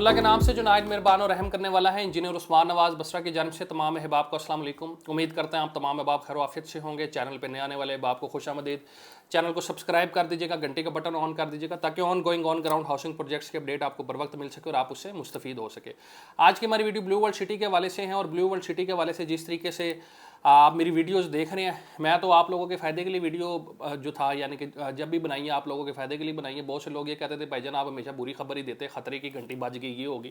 اللہ کے نام سے جو نہایت مہربان اور رحم کرنے والا ہے، انجینئر عثمان نواز بصرہ کی جانب سے تمام احباب کو السلام علیکم۔ امید کرتے ہیں آپ تمام احباب خیر و عافیت سے ہوں گے۔ چینل پہ نئے آنے والے احباب کو خوش آمدید۔ چینل کو سبسکرائب کر دیجیے گا، گھنٹی کا بٹن آن کر دیجیے گا تاکہ on going on ground housing projects کے اپڈیٹ آپ کو بر وقت مل سکے اور آپ اس سے مستفید ہو سکے۔ آج کی ہماری ویڈیو بلیو ورلڈ سٹی کے حوالے سے ہیں، اور بلیو ورلڈ سٹی کے حوالے سے جس طریقے سے آپ میری ویڈیوز دیکھ رہے ہیں، میں تو آپ لوگوں کے فائدے کے لیے ویڈیو جو تھا یعنی کہ جب بھی بنائی ہے آپ لوگوں کے فائدے کے لیے بنائی ہے۔ بہت سے لوگ یہ کہتے تھے بھائی جان آپ ہمیشہ بری خبر ہی دیتے، خطرے کی گھنٹی بج گئی یہ ہوگی۔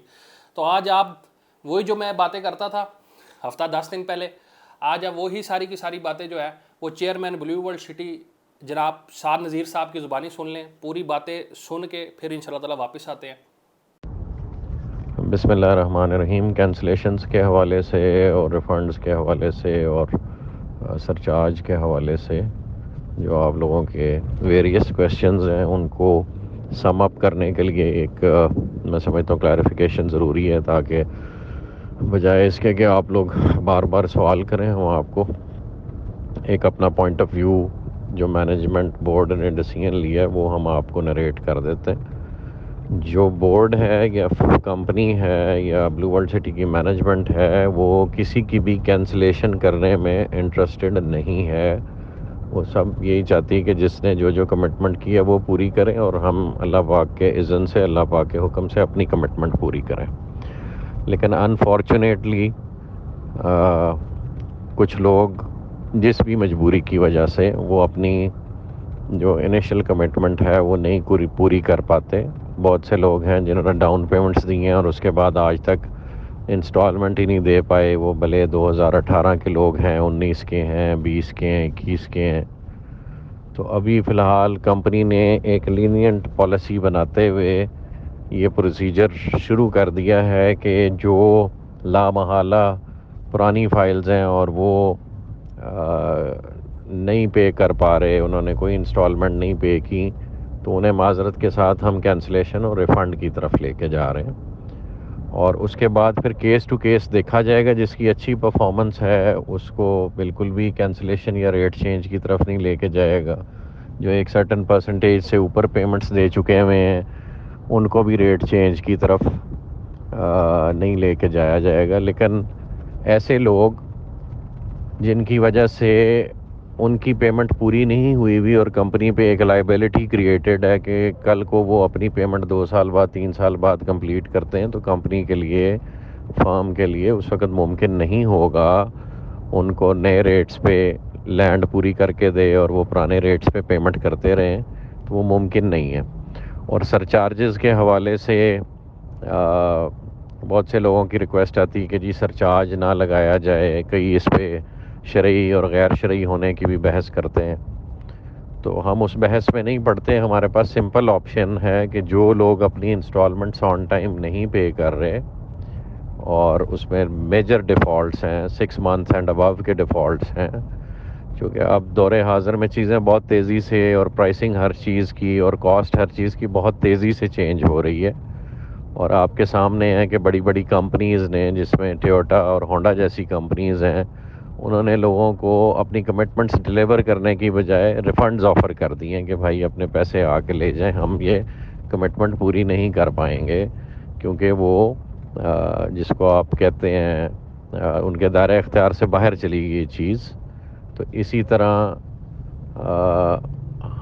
تو آج آپ وہی جو میں باتیں کرتا تھا ہفتہ 10 دن پہلے، آج اب وہی ساری کی ساری باتیں جو ہے وہ چیئرمین بلیو ورلڈ سٹی جناب سعد نذیر صاحب کی زبانی سن لیں، پوری باتیں سن کے پھر انشاءاللہ تعالیٰ واپس آتے ہیں۔ بسم اللہ الرحمن الرحیم۔ کینسلیشنز کے حوالے سے اور ریفنڈز کے حوالے سے اور سرچارج کے حوالے سے جو آپ لوگوں کے ویریس کویشچنز ہیں ان کو سم اپ کرنے کے لیے ایک میں سمجھتا ہوں کلیریفیکیشن ضروری ہے، تاکہ بجائے اس کے کہ آپ لوگ بار بار سوال کریں، ہم آپ کو ایک اپنا پوائنٹ آف ویو جو مینجمنٹ بورڈ نے ڈیسیژن لیا ہے وہ ہم آپ کو نریٹ کر دیتے ہیں۔ جو بورڈ ہے یا کمپنی ہے یا بلیو ورلڈ سٹی کی مینجمنٹ ہے وہ کسی کی بھی کینسلیشن کرنے میں انٹرسٹڈ نہیں ہے۔ وہ سب یہی چاہتی ہے کہ جس نے جو کمٹمنٹ کی ہے وہ پوری کریں، اور ہم اللہ پاک کے اذن سے، اللہ پاک کے حکم سے اپنی کمٹمنٹ پوری کریں۔ لیکن انفارچونیٹلی کچھ لوگ جس بھی مجبوری کی وجہ سے وہ اپنی جو انیشل کمٹمنٹ ہے وہ نہیں پوری کر پاتے۔ بہت سے لوگ ہیں جنہوں نے ڈاؤن پیمنٹس دی ہیں اور اس کے بعد آج تک انسٹالمنٹ ہی نہیں دے پائے۔ وہ بھلے 2018 کے لوگ ہیں، 19 کے ہیں، 20 کے ہیں، 21 کے ہیں۔ تو ابھی فی الحال کمپنی نے ایک لینینٹ پالیسی بناتے ہوئے یہ پروسیجر شروع کر دیا ہے کہ جو لامحالہ پرانی فائلز ہیں اور وہ نہیں پے کر پا رہے، انہوں نے کوئی انسٹالمنٹ نہیں پے کی، تو انہیں معذرت کے ساتھ ہم کینسلیشن اور ریفنڈ کی طرف لے کے جا رہے ہیں۔ اور اس کے بعد پھر کیس ٹو کیس دیکھا جائے گا، جس کی اچھی پرفارمنس ہے اس کو بالکل بھی کینسلیشن یا ریٹ چینج کی طرف نہیں لے کے جائے گا۔ جو ایک سرٹن پرسنٹیج سے اوپر پیمنٹس دے چکے ہوئے ہیں ان کو بھی ریٹ چینج کی طرف نہیں لے کے جایا جائے گا۔ لیکن ایسے لوگ جن کی وجہ سے ان کی پیمنٹ پوری نہیں ہوئی ہوئی اور کمپنی پہ ایک لائبلٹی کریٹڈ ہے کہ کل کو وہ اپنی پیمنٹ 2 سال بعد 3 سال بعد کمپلیٹ کرتے ہیں، تو کمپنی کے لیے، فرم کے لیے اس وقت ممکن نہیں ہوگا ان کو نئے ریٹس پہ لینڈ پوری کر کے دے اور وہ پرانے ریٹس پہ پیمنٹ کرتے رہیں، تو وہ ممکن نہیں ہے۔ اور سرچارجز کے حوالے سے بہت سے لوگوں کی ریکویسٹ آتی ہے کہ جی سرچارج نہ لگایا جائے، کئی اس پہ شرعی اور غیر شرعی ہونے کی بھی بحث کرتے ہیں۔ تو ہم اس بحث میں نہیں پڑھتے، ہمارے پاس سمپل آپشن ہے کہ جو لوگ اپنی انسٹالمنٹس آن ٹائم نہیں پے کر رہے اور اس میں میجر ڈیفالٹس ہیں، 6 months اینڈ ابو کے ڈیفالٹس ہیں، چونکہ اب دور حاضر میں چیزیں بہت تیزی سے اور پرائسنگ ہر چیز کی اور کاسٹ ہر چیز کی بہت تیزی سے چینج ہو رہی ہے، اور آپ کے سامنے ہے کہ بڑی بڑی کمپنیز نے، جس میں ٹویوٹا اور ہونڈا جیسی کمپنیز ہیں، انہوں نے لوگوں کو اپنی کمٹمنٹس ڈیلیور کرنے کی بجائے ریفنڈز آفر کر دی ہیں کہ بھائی اپنے پیسے آ کے لے جائیں، ہم یہ کمٹمنٹ پوری نہیں کر پائیں گے، کیونکہ وہ جس کو آپ کہتے ہیں ان کے دائرہ اختیار سے باہر چلی گئی چیز۔ تو اسی طرح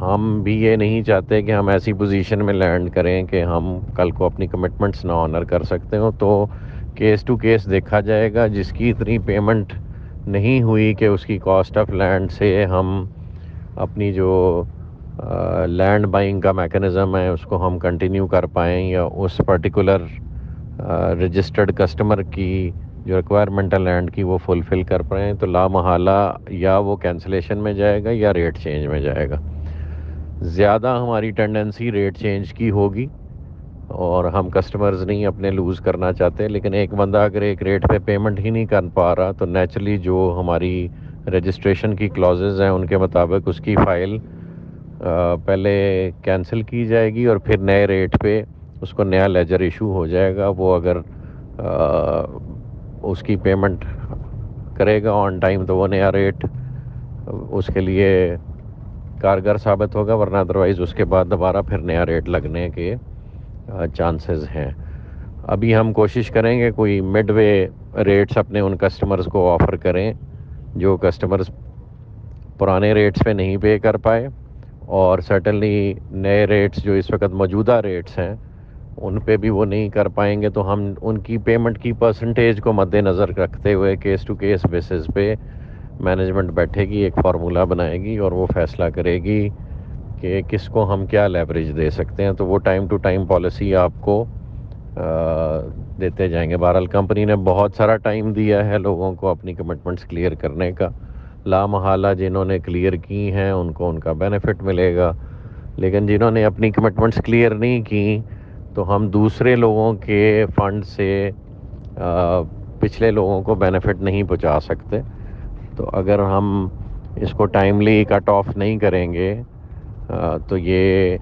ہم بھی یہ نہیں چاہتے کہ ہم ایسی پوزیشن میں لینڈ کریں کہ ہم کل کو اپنی کمٹمنٹس نہ آنر کر سکتے ہوں۔ تو کیس ٹو کیس دیکھا جائے گا، جس کی اتنی پیمنٹ نہیں ہوئی کہ اس کی کاسٹ آف لینڈ سے ہم اپنی جو لینڈ بائنگ کا میکنزم ہے اس کو ہم کنٹینیو کر پائیں، یا اس پرٹیکولر رجسٹرڈ کسٹمر کی جو ریکوائرمنٹ ہے لینڈ کی وہ فلفل کر پائیں، تو لا محالہ یا وہ کینسلیشن میں جائے گا یا ریٹ چینج میں جائے گا۔ زیادہ ہماری ٹینڈنسی ریٹ چینج کی ہوگی، اور ہم کسٹمرز نہیں اپنے لوز کرنا چاہتے، لیکن ایک بندہ اگر ایک ریٹ پہ پیمنٹ ہی نہیں کر پا رہا تو نیچرلی جو ہماری رجسٹریشن کی کلازز ہیں ان کے مطابق اس کی فائل پہلے کینسل کی جائے گی، اور پھر نئے ریٹ پہ اس کو نیا لیجر ایشو ہو جائے گا۔ وہ اگر اس کی پیمنٹ کرے گا آن ٹائم تو وہ نیا ریٹ اس کے لیے کارگر ثابت ہوگا، ورنہ ادروائز اس کے بعد دوبارہ پھر نیا ریٹ لگنے کے چانسز ہیں۔ ابھی ہم کوشش کریں گے کوئی مڈ وے ریٹس اپنے ان کسٹمرز کو آفر کریں جو کسٹمرز پرانے ریٹس پہ نہیں پے کر پائے، اور سرٹنلی نئے ریٹس جو اس وقت موجودہ ریٹس ہیں ان پہ بھی وہ نہیں کر پائیں گے، تو ہم ان کی پیمنٹ کی پرسنٹیج کو مد نظر رکھتے ہوئے کیس ٹو کیس بیسس پہ مینجمنٹ بیٹھے گی، ایک فارمولہ بنائے گی اور وہ فیصلہ کرے گی کہ کس کو ہم کیا لیوریج دے سکتے ہیں، تو وہ ٹائم ٹو ٹائم پالیسی آپ کو دیتے جائیں گے۔ بہرحال کمپنی نے بہت سارا ٹائم دیا ہے لوگوں کو اپنی کمٹمنٹس کلیئر کرنے کا، لا محالہ جنہوں نے کلیئر کی ہیں ان کو ان کا بینیفٹ ملے گا، لیکن جنہوں نے اپنی کمٹمنٹس کلیئر نہیں کی تو ہم دوسرے لوگوں کے فنڈ سے پچھلے لوگوں کو بینیفٹ نہیں پہنچا سکتے، تو اگر ہم اس کو ٹائملی کٹ آف نہیں کریں گے تو یہ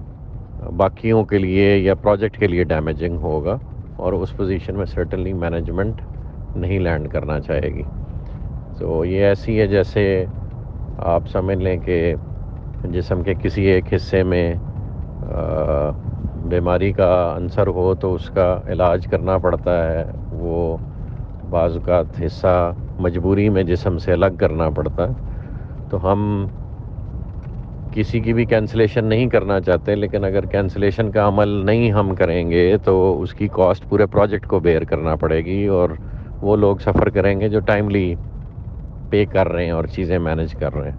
باقیوں کے لیے یا پروجیکٹ کے لیے ڈیمیجنگ ہوگا، اور اس پوزیشن میں سرٹنلی مینجمنٹ نہیں لینڈ کرنا چاہے گی۔ تو یہ ایسی ہے جیسے آپ سمجھ لیں کہ جسم کے کسی ایک حصے میں بیماری کا عنصر ہو تو اس کا علاج کرنا پڑتا ہے، وہ بعض اوقات حصہ مجبوری میں جسم سے الگ کرنا پڑتا ہے، تو ہم کسی کی بھی کینسلیشن نہیں کرنا چاہتے، لیکن اگر کینسلیشن کا عمل نہیں ہم کریں گے تو اس کی کاسٹ پورے پروجیکٹ کو بیئر کرنا پڑے گی، اور وہ لوگ سفر کریں گے جو ٹائملی پے کر رہے ہیں اور چیزیں مینج کر رہے ہیں۔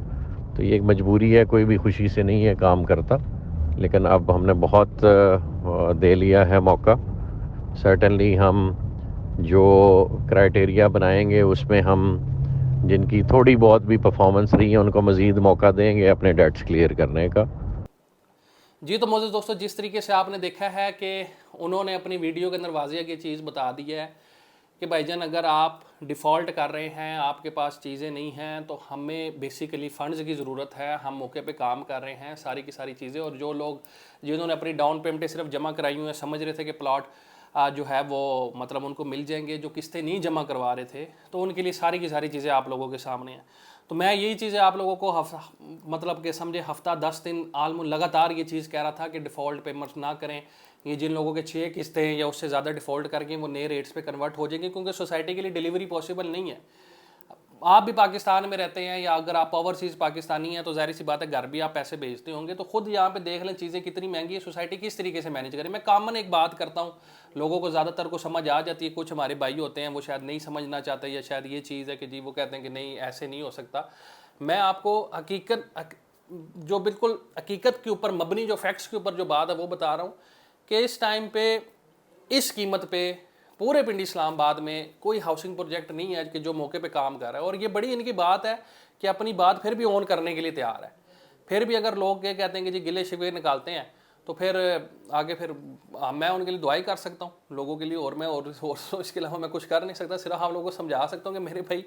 تو یہ ایک مجبوری ہے، کوئی بھی خوشی سے نہیں ہے کام کرتا، لیکن اب ہم نے بہت دے لیا ہے موقع۔ سرٹنلی ہم جو کرائٹیریا بنائیں گے اس میں ہم جن کی تھوڑی بہت بھی پرفارمنس رہی ہے ان کو مزید موقع دیں گے اپنے ڈیٹس کلیئر کرنے کا۔ جی تو معزز دوستو، جس طریقے سے آپ نے دیکھا ہے کہ انہوں نے اپنی ویڈیو کے اندر واضح یہ چیز بتا دی ہے کہ بھائی جان اگر آپ ڈیفالٹ کر رہے ہیں، آپ کے پاس چیزیں نہیں ہیں، تو ہمیں بیسیکلی فنڈز کی ضرورت ہے، ہم موقع پہ کام کر رہے ہیں ساری کی ساری چیزیں، اور جو لوگ جنہوں نے اپنی ڈاؤن پیمنٹیں صرف جمع کرائی ہوئی ہیں، سمجھ رہے تھے کہ پلاٹ جو ہے وہ مطلب ان کو مل جائیں گے، جو قسطیں نہیں جمع کروا رہے تھے، تو ان کے لیے ساری کی ساری چیزیں آپ لوگوں کے سامنے ہیں۔ تو میں یہی چیزیں آپ لوگوں کو مطلب کہ سمجھے ہفتہ 10 دن عالم لگاتار یہ چیز کہہ رہا تھا کہ ڈیفالٹ پیمنٹس نہ کریں، یہ جن لوگوں کے 6 قسطیں یا اس سے زیادہ ڈیفالٹ کر کے وہ نئے ریٹس پہ کنورٹ ہو جائیں گے، کیونکہ سوسائٹی کے لیے ڈیلیوری پاسبل نہیں ہے۔ آپ بھی پاکستان میں رہتے ہیں، یا اگر آپ اوورسیز پاکستانی ہیں تو ظاہر سی بات ہے گھر بھی آپ پیسے بھیجتے ہوں گے، تو خود یہاں پہ دیکھ لیں چیزیں کتنی مہنگی ہے، سوسائٹی کس طریقے سے مینیج کریں۔ میں کامن ایک بات کرتا ہوں، لوگوں کو زیادہ تر کو سمجھ آ جاتی ہے، کچھ ہمارے بھائی ہوتے ہیں وہ شاید نہیں سمجھنا چاہتے، یا شاید یہ چیز ہے کہ جی وہ کہتے ہیں کہ نہیں ایسے نہیں ہو سکتا۔ میں آپ کو حقیقت جو بالکل حقیقت کے اوپر مبنی جو فیکٹس کے اوپر جو بات ہے وہ بتا رہا ہوں کہ اس ٹائم پہ اس قیمت پہ پورے پنڈی اسلام آباد میں کوئی ہاؤسنگ پروجیکٹ نہیں ہے کہ جو موقع پہ کام کر رہا ہے، اور یہ بڑی ان کی بات ہے کہ اپنی بات پھر بھی اون کرنے کے لیے تیار ہے۔ پھر بھی اگر لوگ یہ کہتے ہیں کہ جی گلے شکوے نکالتے ہیں تو پھر آگے پھر میں ان کے لیے دعائیں کر سکتا ہوں لوگوں کے لیے، اور میں اور اس کے علاوہ میں کچھ کر نہیں سکتا، صرف آپ لوگوں کو سمجھا سکتا ہوں کہ میرے بھائی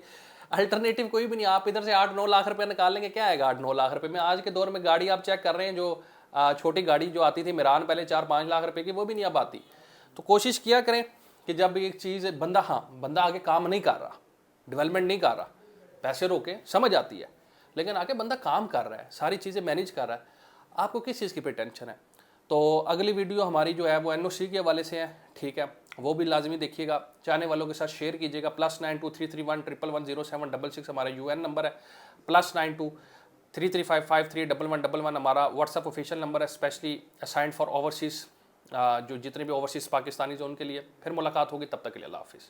الٹرنیٹیو کوئی بھی نہیں، آپ ادھر سے 8-9 لاکھ روپے نکال لیں گے، کیا ہے گا 8-9 لاکھ روپے میں؟ آج کے دور میں گاڑی آپ چیک کر رہے ہیں، جو چھوٹی گاڑی جو آتی تھی میران پہلے 4-5 لاکھ روپے کی، وہ بھی نہیں اب آتی۔ تو کوشش کیا کریں کہ جب ایک چیز بندہ آگے کام نہیں کر رہا، ڈیولپمنٹ نہیں کر رہا، پیسے روکے سمجھ آتی ہے، لیکن آگے بندہ کام کر رہا ہے، ساری چیزیں مینیج کر رہا ہے، آپ کو کس چیز کی پہ ٹینشن ہے؟ تو اگلی ویڈیو ہماری جو ہے وہ NOC کے حوالے سے ہے، ٹھیک ہے، وہ بھی لازمی دیکھیے گا، چاہنے والوں کے ساتھ شیئر کیجیے گا۔ +923311110766 ہمارا UN نمبر ہے، +923355311111 ہمارا واٹس ایپ آفیشیل نمبر ہے، اسپیشلی اسائنڈ فار اوورسیز، جو جتنے بھی اوورسیز پاکستانیز ہیں ان کے لیے۔ پھر ملاقات ہوگی، تب تک کے لیے اللہ حافظ۔